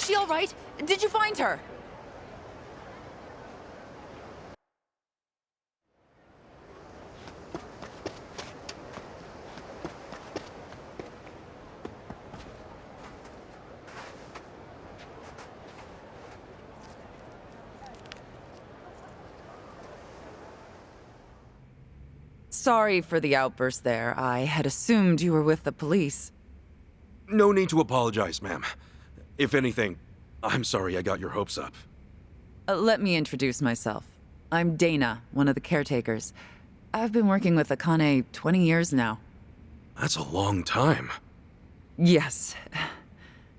she all right? Did you find her? Sorry for the outburst there. I had assumed you were with the police. No need to apologize, ma'am. If anything, I'm sorry I got your hopes up. Let me introduce myself. I'm Dana, one of the caretakers. I've been working with Akane 20 years now. That's a long time. Yes.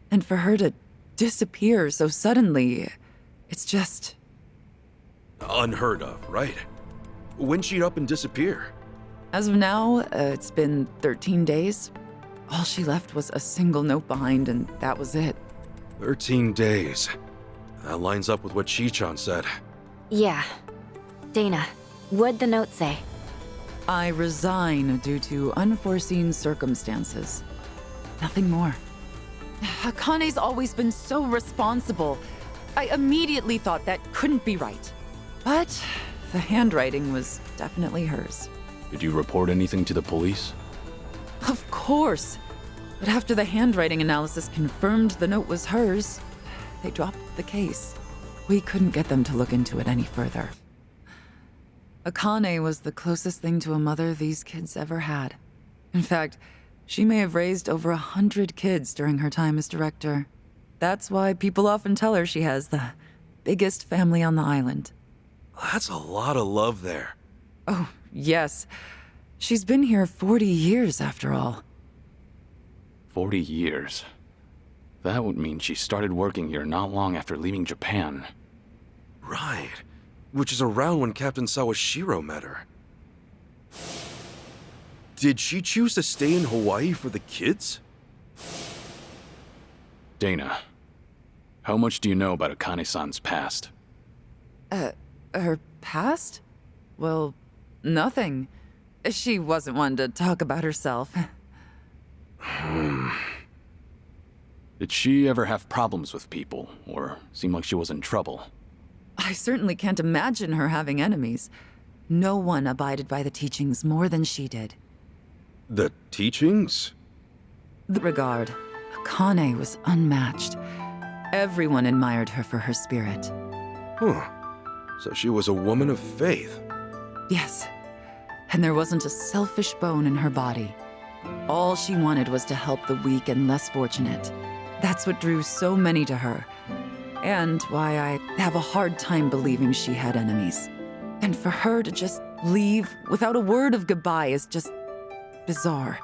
And for her to disappear so suddenly, it's just... Unheard of, right? When'd she up and disappear? As of now, it's been 13 days. All she left was a single note behind, and that was it. 13 days. That lines up with what Chi-chan said. Yeah. Dana, what'd the note say? I resign due to unforeseen circumstances. Nothing more. Akane's always been so responsible. I immediately thought that couldn't be right. But the handwriting was definitely hers. Did you report anything to the police? Of course. But after the handwriting analysis confirmed the note was hers, they dropped the case. We couldn't get them to look into it any further. Akane was the closest thing to a mother these kids ever had. In fact, she may have raised over 100 kids during her time as director. That's why people often tell her she has the biggest family on the island. That's a lot of love there. Oh, yes. She's been here 40 years, after all. 40 years. That would mean she started working here not long after leaving Japan. Right. Which is around when Captain Sawashiro met her. Did she choose to stay in Hawaii for the kids? Dana, how much do you know about Akane-san's past? Her past? Well, nothing. She wasn't one to talk about herself. Did she ever have problems with people, or seem like she was in trouble? I certainly can't imagine her having enemies. No one abided by the teachings more than she did. The teachings? The regard. Akane was unmatched. Everyone admired her for her spirit. Huh. So she was a woman of faith. Yes. And there wasn't a selfish bone in her body. All she wanted was to help the weak and less fortunate. That's what drew so many to her. And why I have a hard time believing she had enemies. And for her to just leave without a word of goodbye is just bizarre.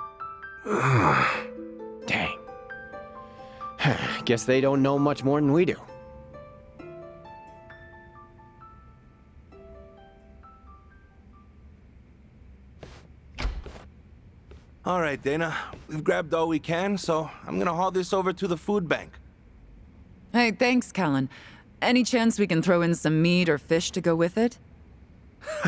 Dang. Guess they don't know much more than we do. All right, Dana. We've grabbed all we can, so I'm gonna haul this over to the food bank. Hey, thanks, Callan. Any chance we can throw in some meat or fish to go with it?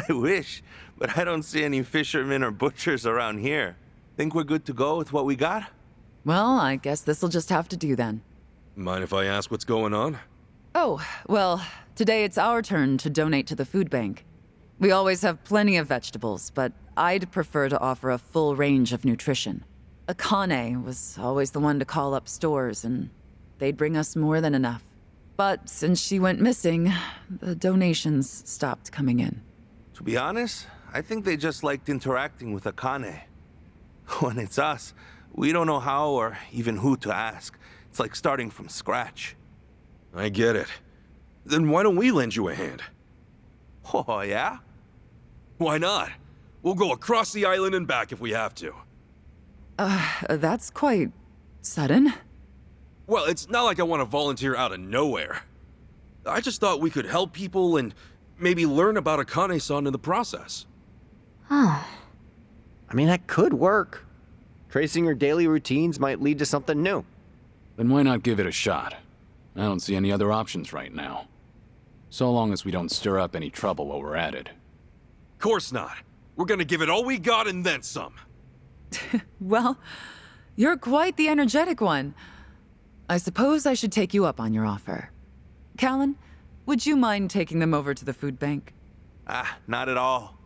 I wish, but I don't see any fishermen or butchers around here. Think we're good to go with what we got? Well, I guess this'll just have to do then. Mind if I ask what's going on? Oh, well, today it's our turn to donate to the food bank. We always have plenty of vegetables, but I'd prefer to offer a full range of nutrition. Akane was always the one to call up stores, and they'd bring us more than enough. But since she went missing, the donations stopped coming in. To be honest, I think they just liked interacting with Akane. When it's us, we don't know how or even who to ask. It's like starting from scratch. I get it. Then why don't we lend you a hand? Oh, yeah? Why not? We'll go across the island and back if we have to. That's quite sudden. Well, it's not like I want to volunteer out of nowhere. I just thought we could help people and maybe learn about Akane-san in the process. I mean, that could work. Tracing your daily routines might lead to something new. Then why not give it a shot? I don't see any other options right now. So long as we don't stir up any trouble while we're at it. Course not. We're gonna give it all we got and then some. Well, you're quite the energetic one. I suppose I should take you up on your offer. Callan, would you mind taking them over to the food bank? Not at all.